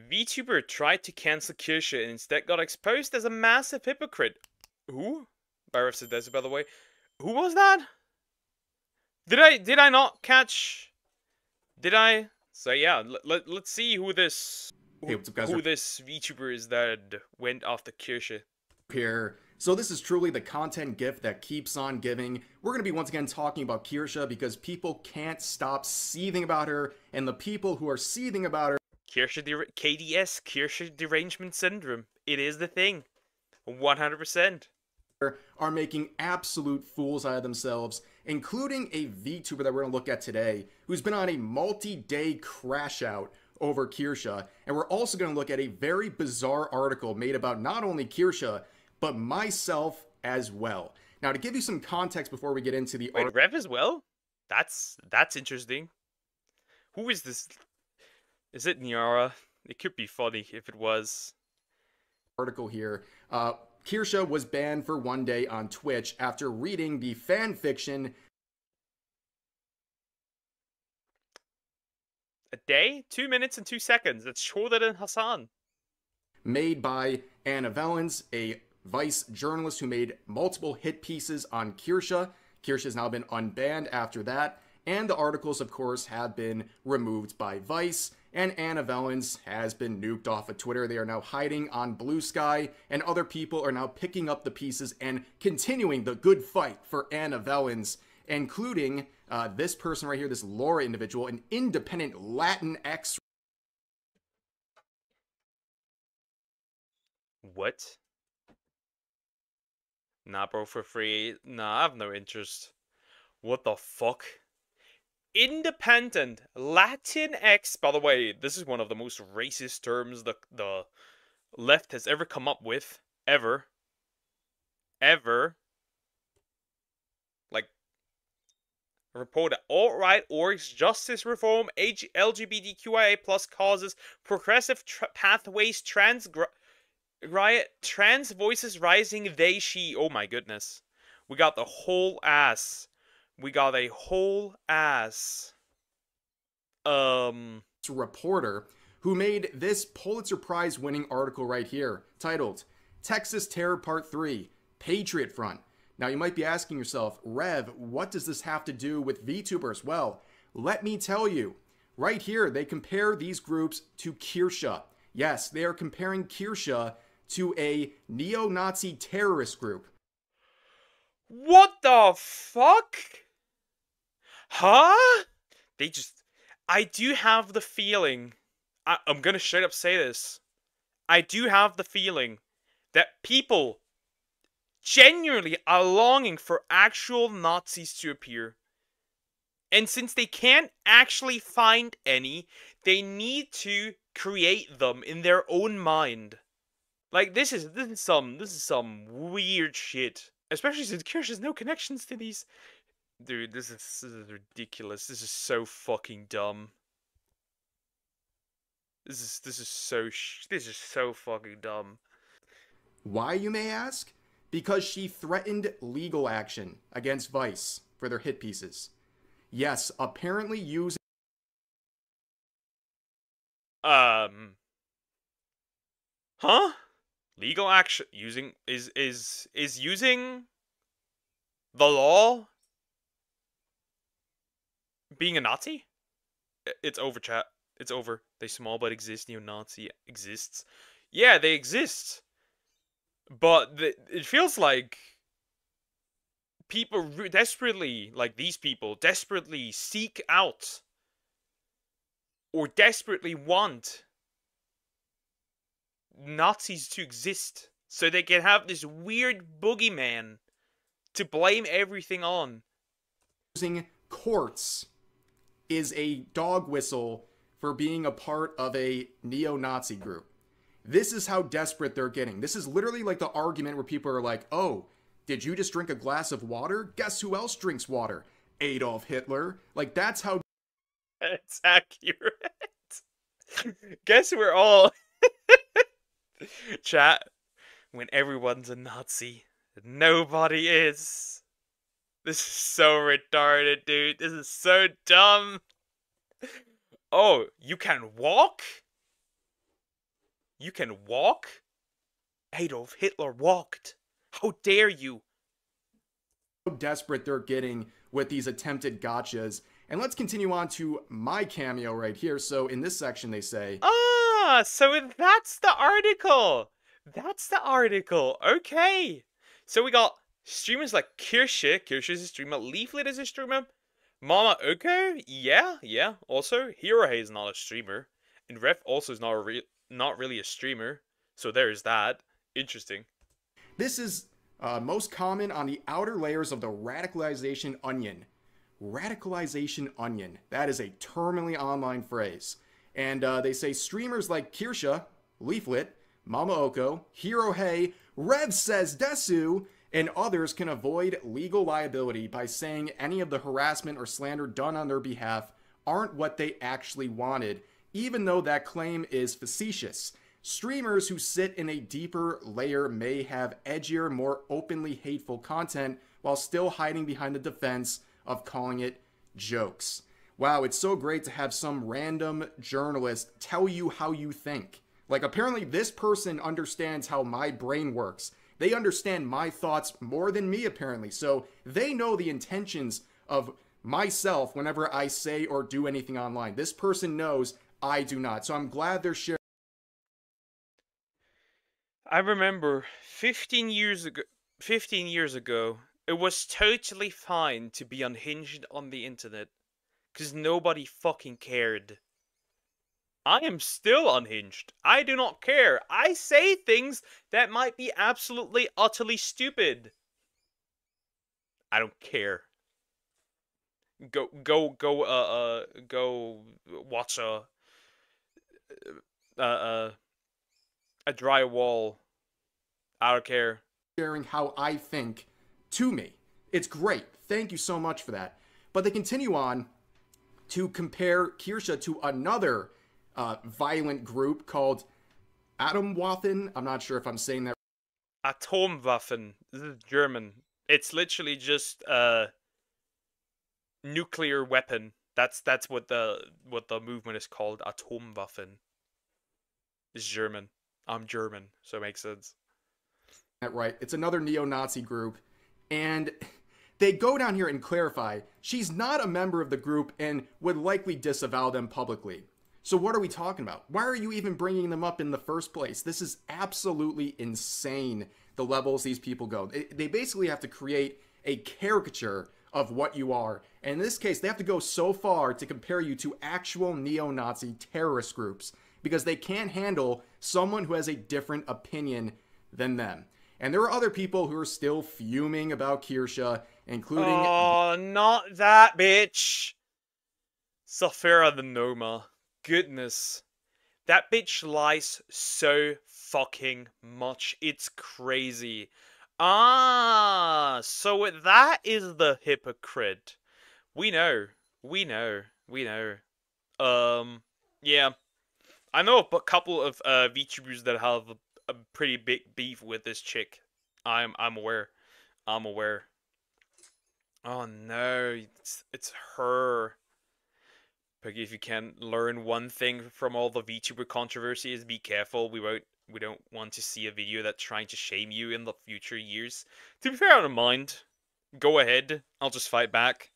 VTuber tried to cancel Kirsche and instead got exposed as a massive hypocrite. Who? By ref said desu, by the way. Who was that? Did I not catch? Did I? So yeah, let's see who this Hey, what's up, guys? who this VTuber is that went after Kirsche. Here. So this is truly the content gift that keeps on giving. We're going to be once again talking about Kirsche because people can't stop seething about her, and the people who are seething about her, KDS, Kirsche derangement syndrome. It is the thing. 100%. are making absolute fools out of themselves, including a VTuber that we're going to look at today, who's been on a multi-day crash out over Kirsche. And we're also going to look at a very bizarre article made about not only Kirsche, but myself as well. Now, to give you some context before we get into the Wait, Rev as well? That's interesting. Who is this? Is it Nyara? It could be funny if it was. Article here. Kirsche was banned for 1 day on Twitch after reading the fan fiction. A day? 2 minutes and 2 seconds. That's shorter than Hassan. Made by Anna Valens, a Vice journalist who made multiple hit pieces on Kirsche. Kirsche has now been unbanned after that, and the articles, of course, have been removed by Vice, and Anna Valens has been nuked off of Twitter. They are now hiding on Blue Sky, and other people are now picking up the pieces and continuing the good fight for Anna Valens, including this person right here, this Laura individual, an independent Latinx. What? Nah, bro, for free. Nah, I have no interest. What the fuck? Independent Latinx. By the way, this is one of the most racist terms the left has ever come up with. Ever. Like, report that alt-right orgs, justice reform, LGBTQIA+ causes, progressive pathways, trans voices rising, they, she. Oh my goodness. We got the whole ass. We got a whole ass. Reporter who made this Pulitzer Prize winning article right here titled Texas Terror Part 3 Patriot Front. Now you might be asking yourself, Rev, what does this have to do with VTubers? Well, let me tell you. Right here, they compare these groups to Kirsche. Yes, they are comparing Kirsche to a neo-Nazi terrorist group. What the fuck? Huh? I do have the feeling, I'm gonna straight up say this, I do have the feeling that people genuinely are longing for actual Nazis to appear. And since they can't actually find any, they need to create them in their own mind. Like, this is some weird shit. Especially since Kirsche has no connections to these. Dude, this is ridiculous. This is so fucking dumb. This is so fucking dumb. Why, you may ask? Because she threatened legal action against Vice for their hit pieces. Yes, apparently using Huh? Legal action using is using the law being a Nazi? It's over, chat. It's over. They small but exist. Neo-Nazi exists. Yeah, they exist. But it feels like people desperately, like these people, desperately seek out or desperately want Nazis to exist so they can have this weird boogeyman to blame everything on. Using courts is a dog whistle for being a part of a neo-Nazi group. This is how desperate they're getting. This is literally like the argument where people are like, oh, did you just drink a glass of water? Guess who else drinks water? Adolf Hitler. Like, that's how... It's accurate. Guess we're all... Chat, when everyone's a Nazi, nobody is. This is so retarded, dude. This is so dumb. Oh, you can walk? You can walk? Adolf Hitler walked. How dare you? How desperate they're getting with these attempted gotchas. And let's continue on to my cameo right here. So in this section, they say, Ah, so that's the article. That's the article. Okay. So we got streamers like Kirsche. Kirsche's a streamer. Leaflet is a streamer. Mama Oko. Yeah. Also, Hirohe is not a streamer. And Ref also is not really a streamer. So there's that. Interesting. this is most common on the outer layers of the radicalization onion. Radicalization onion. That is a terminally online phrase. And they say streamers like Kirsche, Leaflet, Mama Oko, Hirohe, Rev says desu, and others can avoid legal liability by saying any of the harassment or slander done on their behalf aren't what they actually wanted, even though that claim is facetious. Streamers who sit in a deeper layer may have edgier, more openly hateful content while still hiding behind the defense of calling it jokes. Wow, it's so great to have some random journalist tell you how you think. Like, apparently this person understands how my brain works. They understand my thoughts more than me, apparently. So they know the intentions of myself whenever I say or do anything online. This person knows I do not. So I'm glad they're sharing. I remember 15 years ago, it was totally fine to be unhinged on the internet. Because nobody fucking cared. I am still unhinged. I do not care. I say things that might be absolutely, utterly stupid. I don't care. Go watch a dry wall. I don't care. Sharing how I think to me. It's great. Thank you so much for that. But they continue on to compare Kirsche to another violent group called Atomwaffen. I'm not sure if I'm saying that. Atomwaffen. This is German. It's literally just a nuclear weapon. That's what the movement is called. Atomwaffen. It's German. I'm German, so it makes sense. Right. It's another neo-Nazi group. And they go down here and clarify she's not a member of the group and would likely disavow them publicly. So what are we talking about? Why are you even bringing them up in the first place? This is absolutely insane, the levels these people go. They basically have to create a caricature of what you are. And in this case, they have to go so far to compare you to actual neo-Nazi terrorist groups because they can't handle someone who has a different opinion than them. And there are other people who are still fuming about Kirsche, including... Oh, not that bitch! Safira the Noma. Goodness. That bitch lies so fucking much. It's crazy. Ah, so that is the hypocrite. We know. Yeah. I know a couple of VTubers that have a pretty big beef with this chick. I'm aware. Oh no, it's her. Peggy, if you can learn one thing from all the VTuber controversy is be careful. We don't want to see a video that's trying to shame you in the future years. To be fair, I don't mind. Go ahead. I'll just fight back.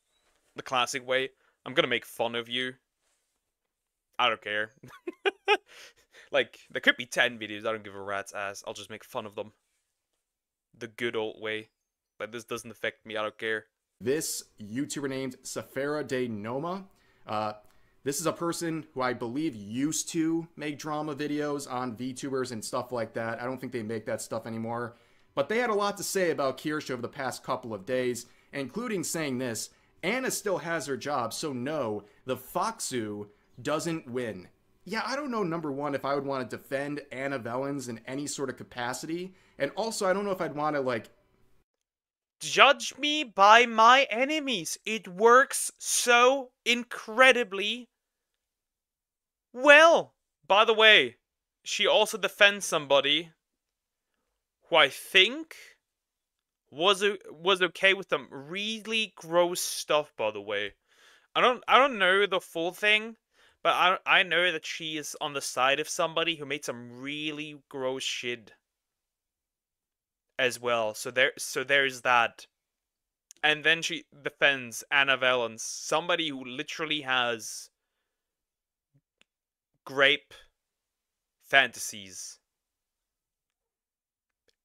The classic way. I'm gonna make fun of you. I don't care. Like, there could be 10 videos, I don't give a rat's ass. I'll just make fun of them. The good old way. But this doesn't affect me, I don't care. This YouTuber named Safira de Noma. This is a person who I believe used to make drama videos on VTubers and stuff like that. I don't think they make that stuff anymore. But they had a lot to say about Kirsche over the past couple of days, including saying this: Anna still has her job, so no, the Foxu doesn't win. Yeah, I don't know, number one, if I would want to defend Anna Vellens in any sort of capacity. And also, I don't know if I'd want to, like... Judge me by my enemies. It works so incredibly well. By the way, she also defends somebody who I think was okay with some really gross stuff, by the way. I don't know the full thing, But I know that she is on the side of somebody who made some really gross shit as well. So there's that. And then she defends Anna Valens, somebody who literally has grape fantasies.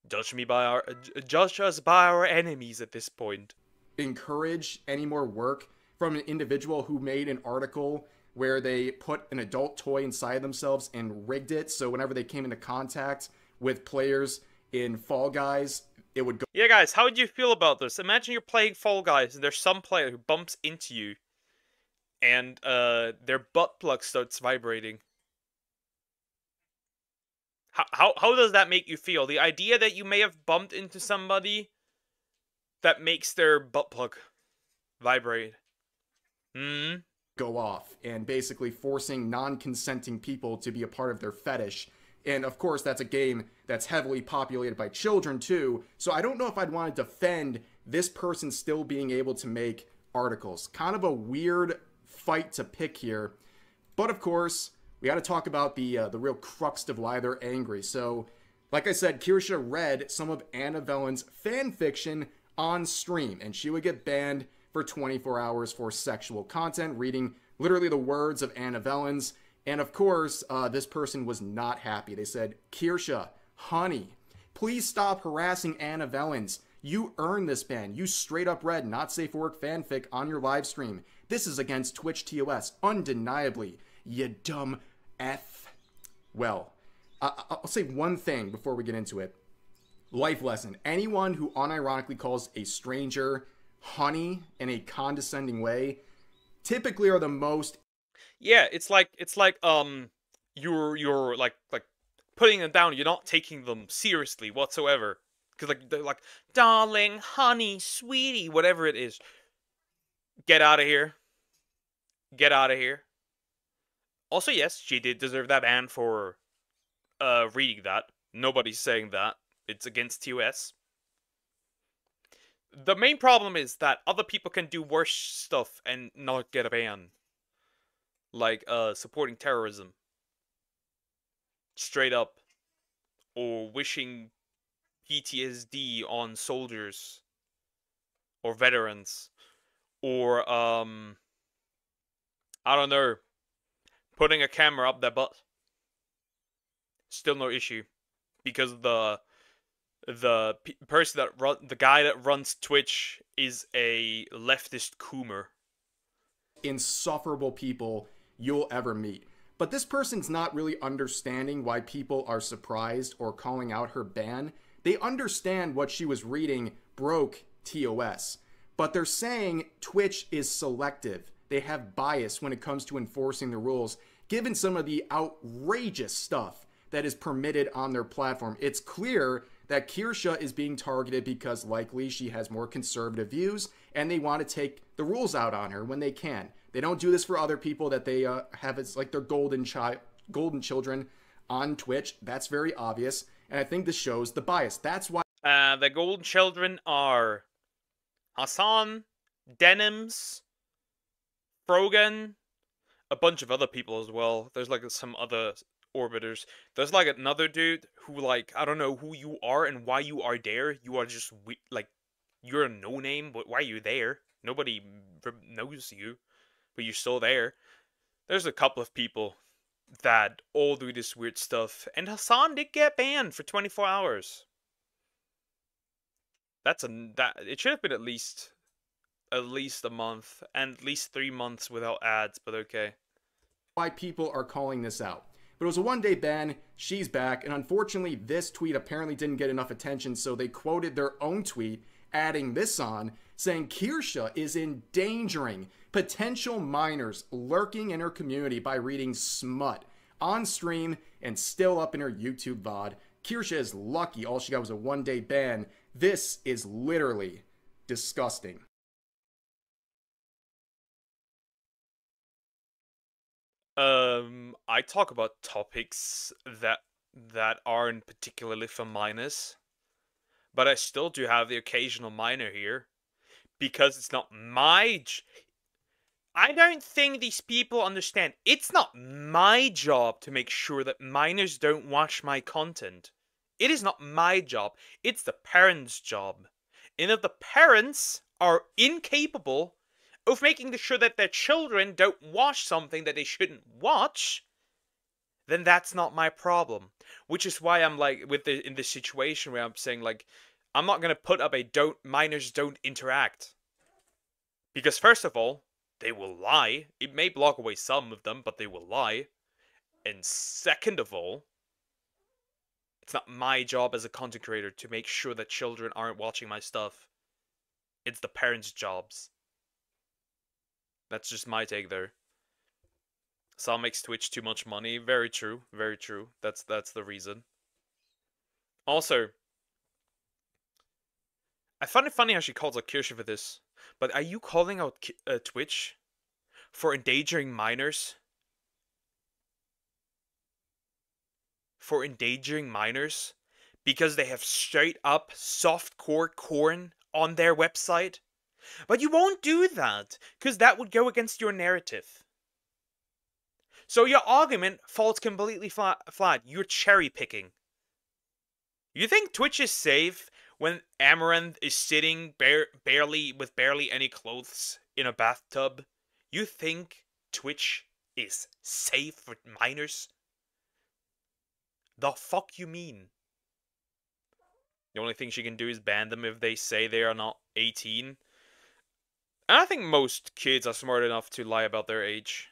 Judge us by our enemies at this point. Encourage any more work from an individual who made an article where they put an adult toy inside themselves and rigged it so whenever they came into contact with players in Fall Guys, it would go. Yeah, guys, how would you feel about this? Imagine you're playing Fall Guys and there's some player who bumps into you and their butt plug starts vibrating. How does that make you feel? The idea that you may have bumped into somebody that makes their butt plug vibrate. Go off and basically forcing non-consenting people to be a part of their fetish. And of course, that's a game that's heavily populated by children too. So I don't know if I'd want to defend this person still being able to make articles. Kind of a weird fight to pick here. But of course, we got to talk about the real crux of why they're angry. So, like I said, Kirsche read some of Anna Valens' fan fiction on stream, and she would get banned for 24 hours for sexual content, reading literally the words of Anna Valens. And of course, this person was not happy. They said, Kirsche, honey, please stop harassing Anna Valens. You earned this ban. You straight up read not safe for work fanfic on your live stream. This is against Twitch TOS, undeniably. You dumb F. Well, I'll say one thing before we get into it. Life lesson. Anyone who unironically calls a stranger honey in a condescending way typically are the most. Yeah, it's like you're like putting them down. You're not taking them seriously whatsoever. Because they're like, darling, honey, sweetie, whatever it is. Get out of here. Get out of here. Also, yes, she did deserve that ban for reading that. Nobody's saying that. It's against TOS. The main problem is that other people can do worse stuff and not get a ban. Like, supporting terrorism. Straight up. Or wishing PTSD on soldiers. Or veterans. Or, I don't know. Putting a camera up their butt. Still no issue. Because the person the guy that runs Twitch is a leftist coomer. Insufferable people you'll ever meet. But this person's not really understanding why people are surprised or calling out her ban. They understand what she was reading broke TOS. But they're saying Twitch is selective. They have bias when it comes to enforcing the rules, given some of the outrageous stuff that is permitted on their platform. It's clear that Kirsche is being targeted because likely she has more conservative views and they want to take the rules out on her when they can. They don't do this for other people that they have as like their golden children on Twitch. That's very obvious. And I think this shows the bias. That's why the golden children are Hassan, Denims, Frogan, a bunch of other people as well. There's like some other orbiters. There's like another dude who, like, I don't know who you are and why you are there. You are just like, you're a no name, but why are you there? Nobody knows you, but you're still there. There's a couple of people that all do this weird stuff, and Hassan did get banned for 24 hours. It should have been at least a month and at least 3 months without ads, but okay. Why people are calling this out. But it was a one-day ban, she's back, and unfortunately this tweet apparently didn't get enough attention, so they quoted their own tweet, adding this on, saying Kirsche is endangering potential minors lurking in her community by reading smut on stream and still up in her YouTube VOD. Kirsche is lucky all she got was a one-day ban. This is literally disgusting. I talk about topics that aren't particularly for minors, but I still do have the occasional minor here because it's not my. I don't think these people understand. It's not my job to make sure that minors don't watch my content. It is not my job. It's the parents' job. And if the parents are incapable of making sure that their children don't watch something that they shouldn't watch, then that's not my problem. Which is why I'm like in this situation where I'm saying like I'm not gonna put up a minors don't interact. Because first of all, they will lie. It may block away some of them, but they will lie. And second of all, it's not my job as a content creator to make sure that children aren't watching my stuff. It's the parents' jobs. That's just my take there. Some makes Twitch too much money. Very true. Very true. That's the reason. Also, I find it funny how she calls out Kirsche for this. But are you calling out Twitch for endangering minors? For endangering minors? Because they have straight up softcore corn on their website? But you won't do that, because that would go against your narrative. So your argument falls completely flat. You're cherry picking. You think Twitch is safe when Amaranth is sitting with barely any clothes in a bathtub? You think Twitch is safe for minors? The fuck you mean? The only thing she can do is ban them if they say they are not 18. And I think most kids are smart enough to lie about their age.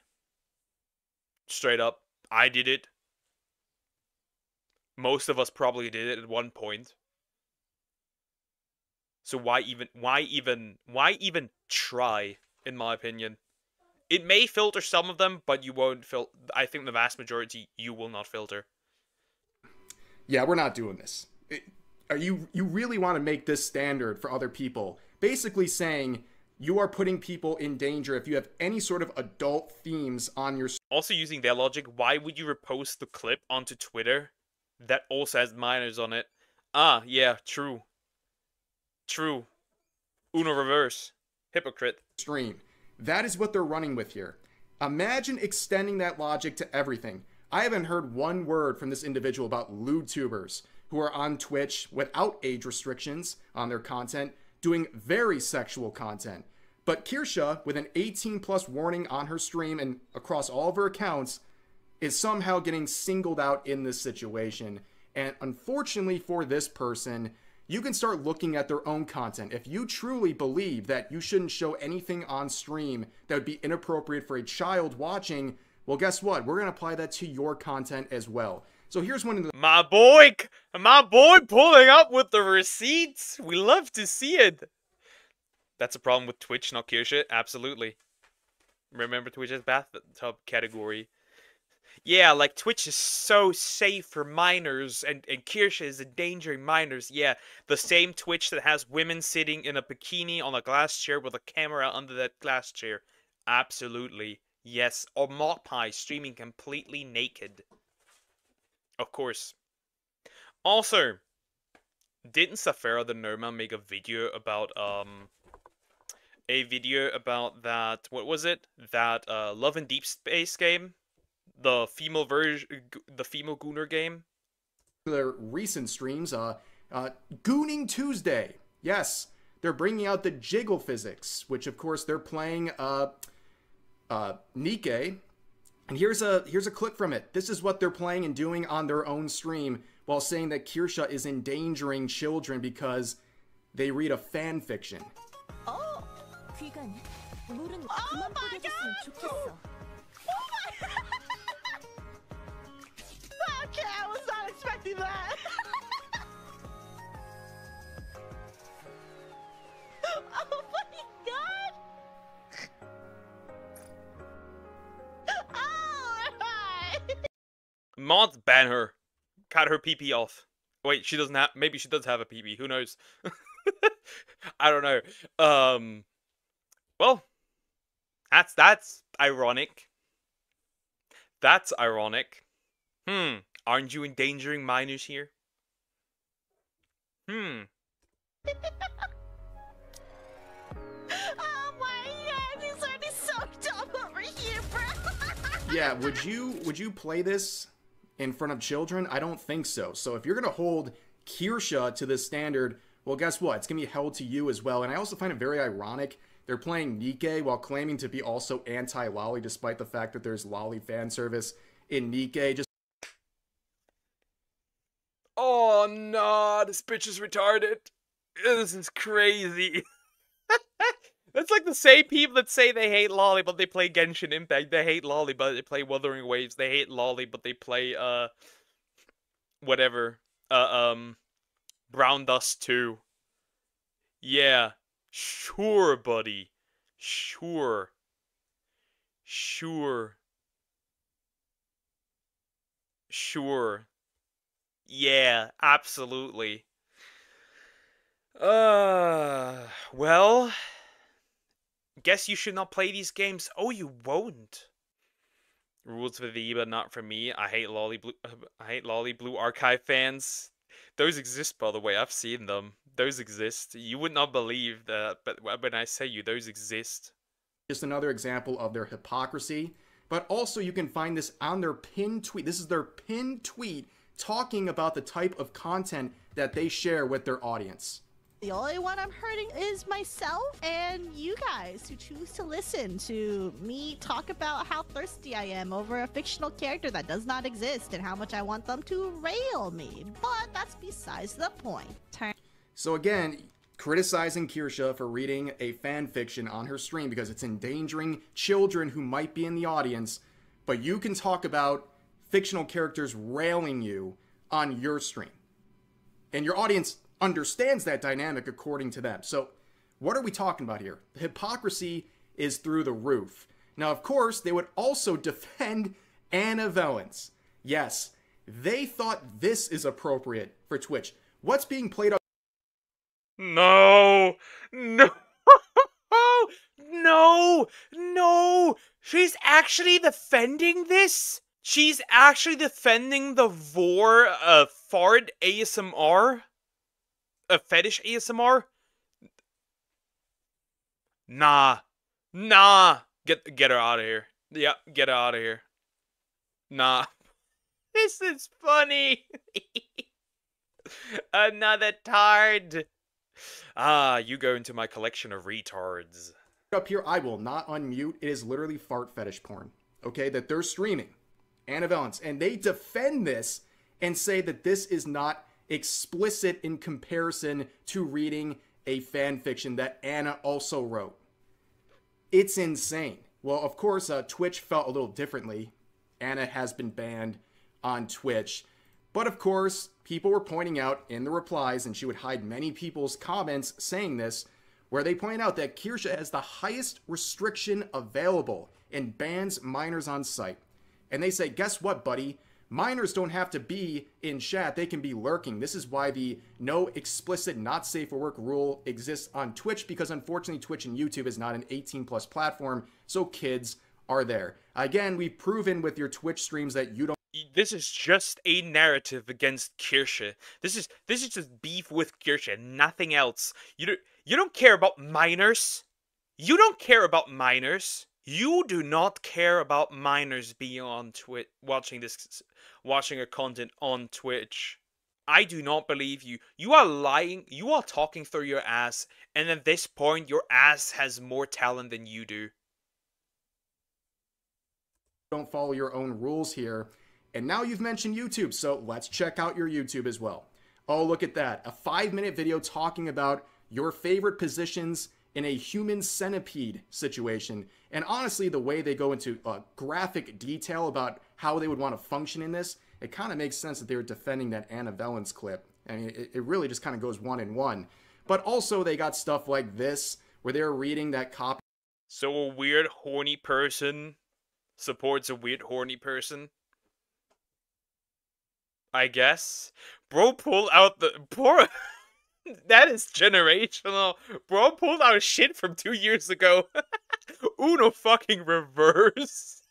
Straight up. I did it. Most of us probably did it at one point. So why even try, in my opinion? It may filter some of them, but you won't I think the vast majority you will not filter. Yeah, we're not doing this. You really want to make this standard for other people? Basically saying you are putting people in danger if you have any sort of adult themes on your... Also using their logic, why would you repost the clip onto Twitter that also has minors on it? Ah, yeah, true. True. Uno reverse. Hypocrite. Stream. That is what they're running with here. Imagine extending that logic to everything. I haven't heard one word from this individual about lewd tubers who are on Twitch without age restrictions on their content, doing very sexual content. But Kirsche, with an 18+ warning on her stream and across all of her accounts, is somehow getting singled out in this situation. And unfortunately for this person, you can start looking at their own content. If you truly believe that you shouldn't show anything on stream that would be inappropriate for a child watching, well, guess what? We're going to apply that to your content as well. So here's one of the... My boy pulling up with the receipts. We love to see it. That's a problem with Twitch, not Kirsche. Absolutely. Remember Twitch's bathtub category. Yeah, like Twitch is so safe for minors, and Kirsche is endangering minors. Yeah, the same Twitch that has women sitting in a bikini on a glass chair with a camera under that glass chair. Absolutely. Yes, or Mopie streaming completely naked. Of course. Also, didn't Safara the Noma make a video about that, what was it? That Love and Deep Space game? The female Gooner game? Their recent streams, Gooning Tuesday. Yes, they're bringing out the jiggle physics, which of course they're playing Nikke. And here's a clip from it. This is what they're playing and doing on their own stream while saying that Kirsche is endangering children because they read a fan fiction. Oh, oh my god! Okay, I was not expecting that. Oh my god! Oh, Mods ban her. Cut her PP off. Wait, she doesn't have. Maybe she does have a PP. Who knows? I don't know. Well, that's ironic. That's ironic. Aren't you endangering minors here? oh my god, these are so dumb. Yeah, would you play this in front of children? I don't think so. So if you're gonna hold Kirsche to this standard, well, guess what? It's gonna be held to you as well. And I also find it very ironic they're playing Nikke while claiming to be also anti-lolly, despite the fact that there's lolly fan service in Nikke. Just oh no, this bitch is retarded. This is crazy. That's like the same people that say they hate lolly, but they play Genshin Impact. They hate lolly, but they play Wuthering Waves. They hate lolly, but they play whatever, Brown Dust 2. Yeah, sure, buddy, sure, sure, sure. Yeah, absolutely. Well, guess you should not play these games. Oh, you won't. Rules for the but not for me. I hate Lolly Blue Archive fans. Those exist, by the way. I've seen them. Those exist. You would not believe that, but when I say you, those exist. just another example of their hypocrisy. But also you can find this on their pinned tweet. This is their pinned tweet talking about the type of content that they share with their audience. The only one I'm hurting is myself and you guys who choose to listen to me talk about how thirsty I am over a fictional character that does not exist and how much I want them to rail me. But that's besides the point. So again, criticizing Kirsche for reading a fan fiction on her stream because it's endangering children who might be in the audience, but you can talk about fictional characters railing you on your stream. And your audience understands that dynamic according to them. So what are we talking about here? The hypocrisy is through the roof. Now, of course, they would also defend Anna Valens. Yes, they thought this is appropriate for Twitch. What's being played up? No, no, no, no. She's actually defending this? She's actually defending the vor fart ASMR? A fetish ASMR? Nah. Nah. Get her out of here. Yeah, get her out of here. Nah. This is funny. Another tard. Ah, you go into my collection of retards. Up here, I will not unmute. It is literally fart fetish porn. Okay, that they're streaming. Anna Valens. And they defend this and say that this is not explicit in comparison to reading a fan fiction that Anna also wrote. It's insane. Well, of course, Twitch felt a little differently. Anna has been banned on Twitch. But of course, people were pointing out in the replies, and she would hide many people's comments saying this, where they point out that Kirsche has the highest restriction available and bans minors on site. And they say, guess what, buddy? Minors don't have to be in chat, they can be lurking. This is why the no explicit not safe for work rule exists on Twitch, because unfortunately Twitch and YouTube is not an 18+ platform, so kids are there. Again, we've proven with your Twitch streams that you don't. This is just a narrative against Kirsche. This is just beef with Kirsche, nothing else. You don't care about minors. You don't care about minors. You do not care about minors being on Twitch, watching her content on Twitch. I do not believe you. You are lying. You are talking through your ass, and at this point, your ass has more talent than you do. Don't follow your own rules here. And now you've mentioned YouTube, so let's check out your YouTube as well. Oh, look at that. A 5-minute video talking about your favorite positions in a human centipede situation. And honestly, the way they go into graphic detail about how they would want to function in this, it kind of makes sense that they were defending that Anna Valens clip. I mean, it really just kind of goes one in one. But also they got stuff like this, where they're reading that copy. So a weird horny person supports a weird horny person? I guess. Bro pulled out the... Bro... That is generational. Bro pulled out shit from 2 years ago. Uno fucking reverse.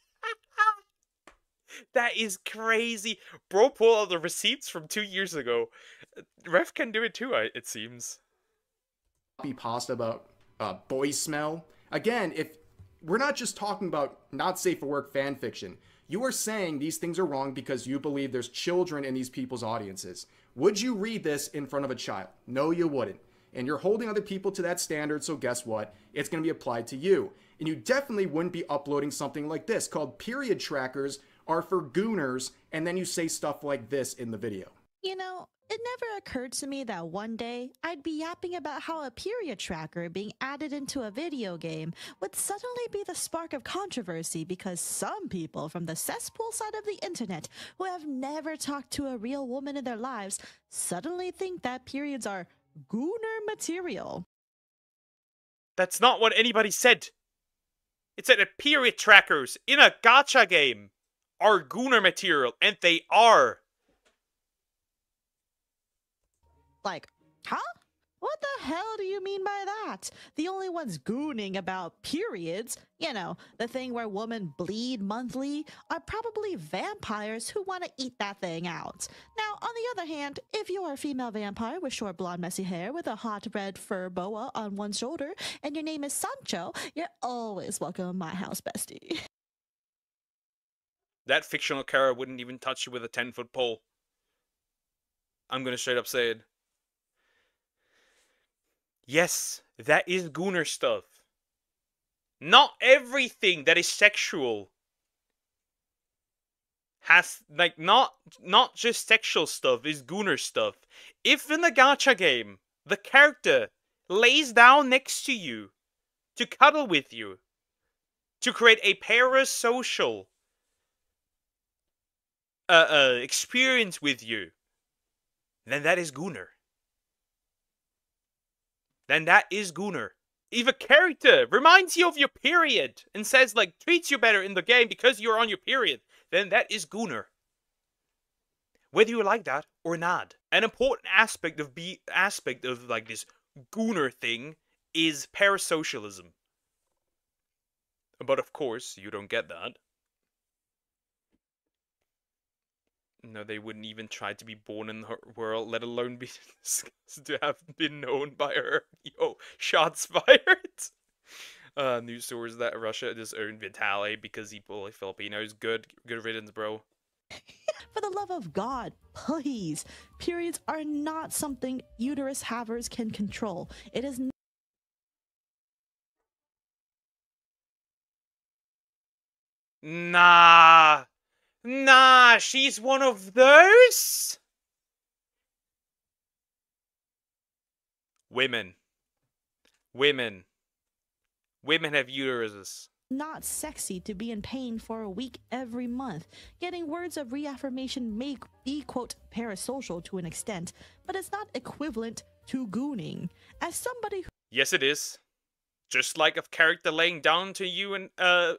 That is crazy. Bro pulled out the receipts from 2 years ago. Ref can do it too, it seems. Copy pasta about boy smell. Again, if we're not just talking about not safe for work fan fiction. You are saying these things are wrong because you believe there's children in these people's audiences. Would you read this in front of a child? No, you wouldn't. And you're holding other people to that standard, so guess what? It's going to be applied to you. And you definitely wouldn't be uploading something like this called period trackers are for gooners, and then you say stuff like this in the video. You know, it never occurred to me that one day I'd be yapping about how a period tracker being added into a video game would suddenly be the spark of controversy because some people from the cesspool side of the internet who have never talked to a real woman in their lives suddenly think that periods are gooner material. That's not what anybody said. It said that period trackers in a gacha game are gooner material, and they are. Like, huh? What the hell do you mean by that? The only ones gooning about periods, you know, the thing where women bleed monthly, are probably vampires who want to eat that thing out. Now, on the other hand, if you're a female vampire with short blonde messy hair with a hot red fur boa on one shoulder and your name is Sancho, you're always welcome in my house, bestie. That fictional character wouldn't even touch you with a 10-foot pole. I'm gonna straight up say it. Yes, that is gooner stuff. Not everything that is sexual has, like, not just sexual stuff is gooner stuff. If in a gacha game, the character lays down next to you to cuddle with you, to create a parasocial experience with you, then that is gooner. Then that is gooner. If a character reminds you of your period and says, like, treats you better in the game because you're on your period, then that is gooner. Whether you like that or not. An important aspect of like this gooner thing is parasocialism. But of course, you don't get that. No, they wouldn't even try to be born in her world, let alone be to have been known by her. Yo, shots fired. News source that Russia just owned Vitali because he bullied Filipinos. Good riddance, bro. For the love of God, please. Periods are not something uterus havers can control. It is Nah, she's one of those? Women have uteruses. not sexy to be in pain for a week every month. Getting words of reaffirmation may be, quote, parasocial to an extent, but it's not equivalent to gooning. As somebody who Yes, it is. Just like a character laying down to you and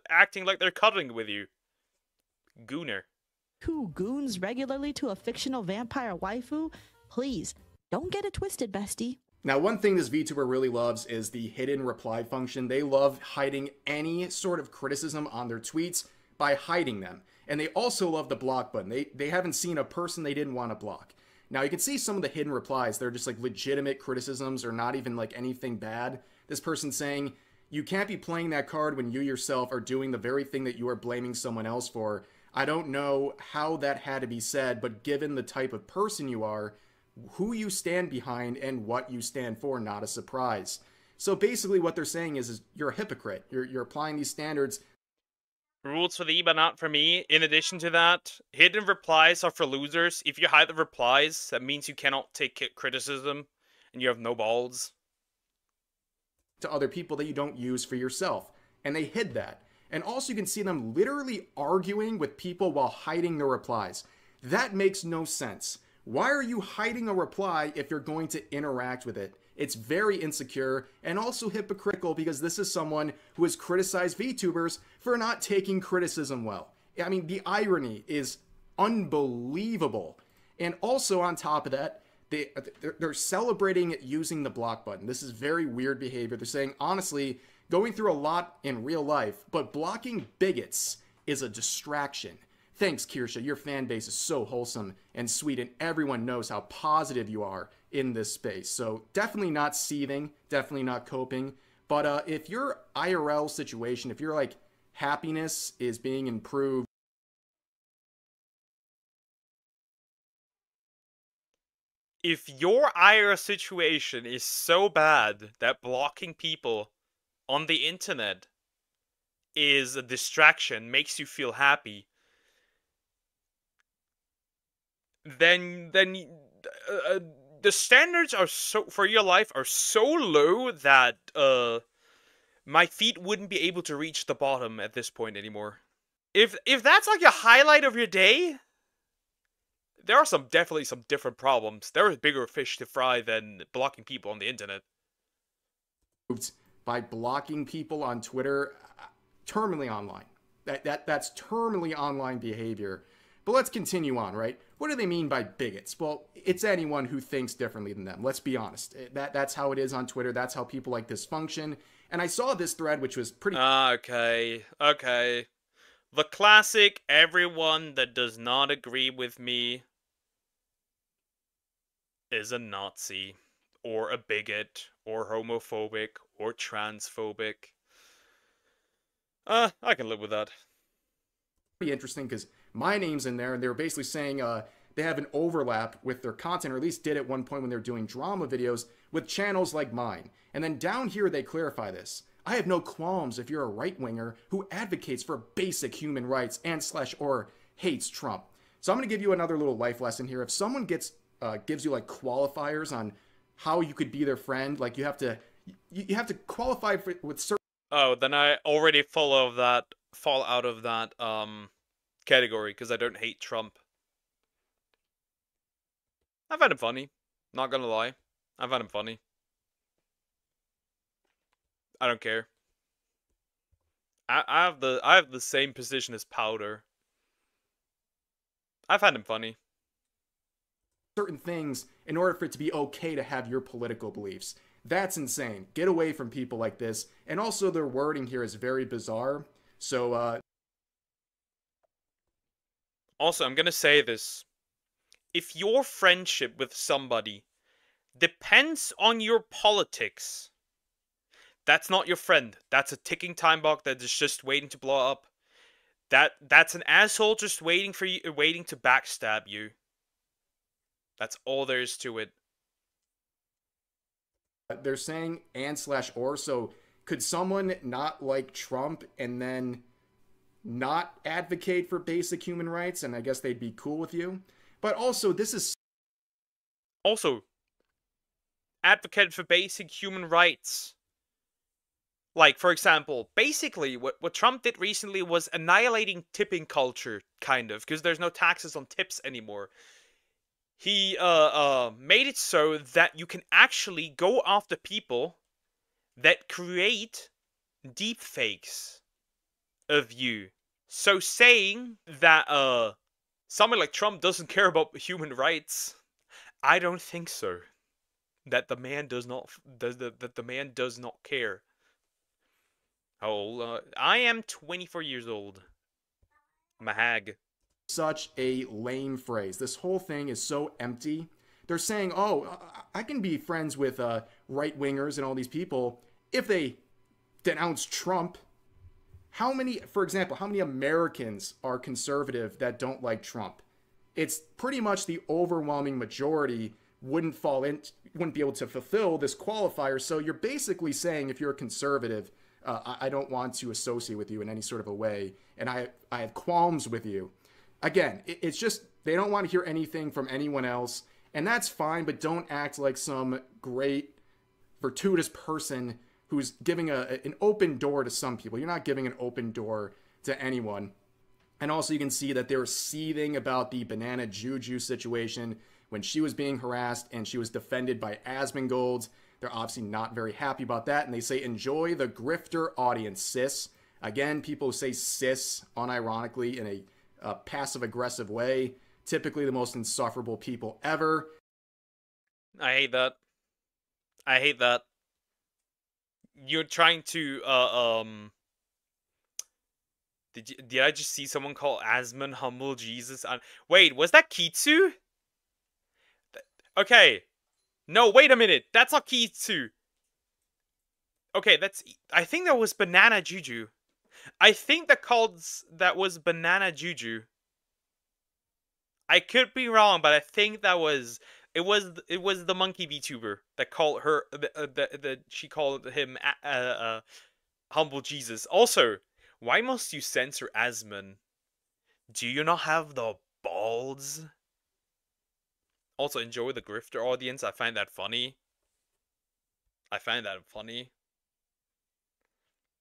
acting like they're cuddling with you. Gooner. who goons regularly to a fictional vampire waifu, please, don't get it twisted, bestie. Now, one thing this VTuber really loves is the hidden reply function. They love hiding any sort of criticism on their tweets by hiding them. And they also love the block button. They haven't seen a person they didn't want to block. Now, you can see some of the hidden replies. They're just like legitimate criticisms or not even like anything bad. This person saying, you can't be playing that card when you yourself are doing the very thing that you are blaming someone else for. I don't know how that had to be said, but given the type of person you are, who you stand behind and what you stand for, not a surprise. So basically what they're saying is you're a hypocrite. You're applying these standards. Rules for thee, but not for me. In addition to that, hidden replies are for losers. If you hide the replies, that means you cannot take criticism, and you have no balls. To other people that you don't use for yourself. And they hid that. And also you can see them literally arguing with people while hiding their replies. That makes no sense. Why are you hiding a reply if you're going to interact with it? It's very insecure and also hypocritical because this is someone who has criticized VTubers for not taking criticism well. I mean, the irony is unbelievable. And also on top of that, they're celebrating using the block button. This is very weird behavior. They're saying, honestly, going through a lot in real life, but blocking bigots is a distraction. Thanks, Kirsche. Your fan base is so wholesome and sweet, and everyone knows how positive you are in this space. So definitely not seething, definitely not coping, But if your IRL situation, if your like happiness is being improved, if your IRL situation is so bad that blocking people on the internet is a distraction, makes you feel happy, then the standards are so for your life are so low that my feet wouldn't be able to reach the bottom at this point anymore. If that's like a highlight of your day, there are definitely some different problems. There are bigger fish to fry than blocking people on the internet. by blocking people on Twitter, terminally online. That's terminally online behavior. But let's continue on, right? What do they mean by bigots? Well, it's anyone who thinks differently than them. Let's be honest. That's how it is on Twitter. That's how people like this function. And I saw this thread, which was pretty... Okay. The classic, everyone that does not agree with me is a Nazi, or a bigot, or homophobic, or transphobic. I can live with that. Pretty interesting, because my name's in there, and they were basically saying they have an overlap with their content, or at least did at one point when they were doing drama videos, with channels like mine. And then down here they clarify this. I have no qualms if you're a right-winger who advocates for basic human rights and/or hates Trump. So I'm going to give you another little life lesson here. If someone gives you like qualifiers on how you could be their friend, like you have to qualify with certain... Oh, then I already fall out of that category because I don't hate Trump. I find him funny. Not gonna lie, I find him funny. I don't care. I have the same position as Powder. I find him funny. Certain things in order for it to be okay to have your political beliefs. That's insane. Get away from people like this. And also their wording here is very bizarre. So, Also, I'm gonna say this. If your friendship with somebody depends on your politics, that's not your friend. That's a ticking time bomb that is just waiting to blow up. That's an asshole just waiting to backstab you. That's all there is to it. they're saying and/or, so could someone not like Trump and then not advocate for basic human rights, and I guess they'd be cool with you? But also, this is... Also, advocate for basic human rights. Like, for example, basically, what Trump did recently was annihilating tipping culture, kind of, because there's no taxes on tips anymore. He made it so that you can actually go after people that create deepfakes of you. So saying that someone like Trump doesn't care about human rights, I don't think so. That the man does not care. How old? I am 24 years old. I'm a hag. Such a lame phrase. This whole thing is so empty. They're saying, oh, I can be friends with right-wingers and all these people if they denounce Trump. How many, for example, how many Americans are conservative that don't like Trump? It's pretty much the overwhelming majority wouldn't be able to fulfill this qualifier. So you're basically saying, if you're a conservative, I don't want to associate with you in any sort of a way, and I have qualms with you. Again, it's just they don't want to hear anything from anyone else, and that's fine, but don't act like some great, fortuitous person who's giving an open door to some people. You're not giving an open door to anyone. And also you can see that they were seething about the Banana Juju situation when she was being harassed and she was defended by Asmongold. They're obviously not very happy about that, and they say, enjoy the grifter audience, sis. Again, people say sis unironically in a passive-aggressive way. Typically the most insufferable people ever. I hate that. I hate that. You're trying to, Did I just see someone call Asmon humble Jesus? Wait, was that Kitsu? Okay. No, wait a minute. That's not Kitsu. Okay, I think that was Banana Juju. I think that was Banana Juju. I could be wrong, but I think it was the monkey VTuber that called her she called him humble Jesus. Also, why must you censor Asmon? Do you not have the balls? Also, enjoy the grifter audience. I find that funny.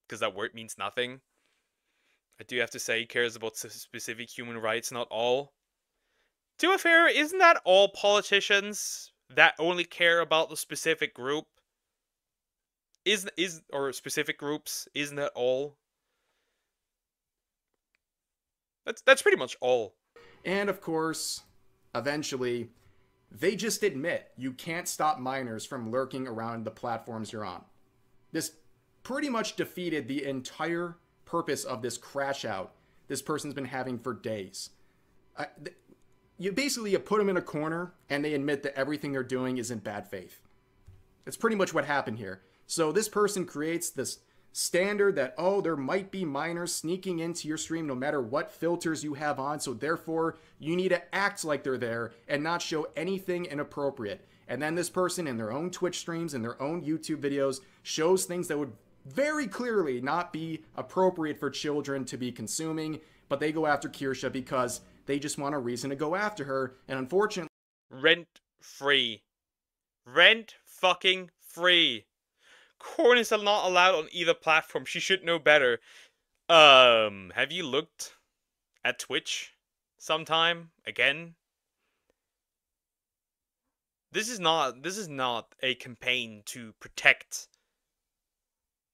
Because that word means nothing. I do have to say, he cares about specific human rights, not all. To be fair, isn't that all politicians that only care about the specific group? Or specific groups? Isn't that all? That's pretty much all. And of course, eventually, they just admit you can't stop minors from lurking around the platforms you're on. This pretty much defeated the entire purpose of this crash out this person's been having for days. You put them in a corner and they admit that everything they're doing is in bad faith. That's pretty much what happened here. So this person creates this standard that, oh, there might be minors sneaking into your stream no matter what filters you have on, so therefore you need to act like they're there and not show anything inappropriate. And then this person in their own Twitch streams and their own YouTube videos shows things that would very clearly not be appropriate for children to be consuming, but they go after Kirsche because they just want a reason to go after her, and unfortunately... Rent free. Rent fucking free. Corn is not allowed on either platform. She should know better. Have you looked at Twitch sometime again? This is not a campaign to protect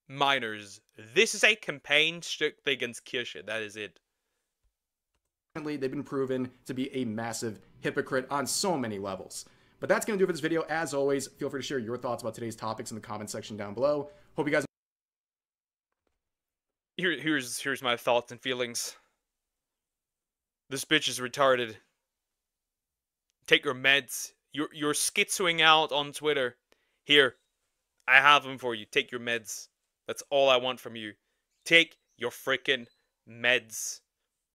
minors. This is a campaign strictly against Kirsche. That is it. They've been proven to be a massive hypocrite on so many levels. But that's going to do it for this video. As always, feel free to share your thoughts about today's topics in the comment section down below. Hope you guys... Here's my thoughts and feelings. This bitch is retarded. Take your meds. You're schizoing out on Twitter. Here, I have them for you. Take your meds. That's all I want from you. Take your freaking meds.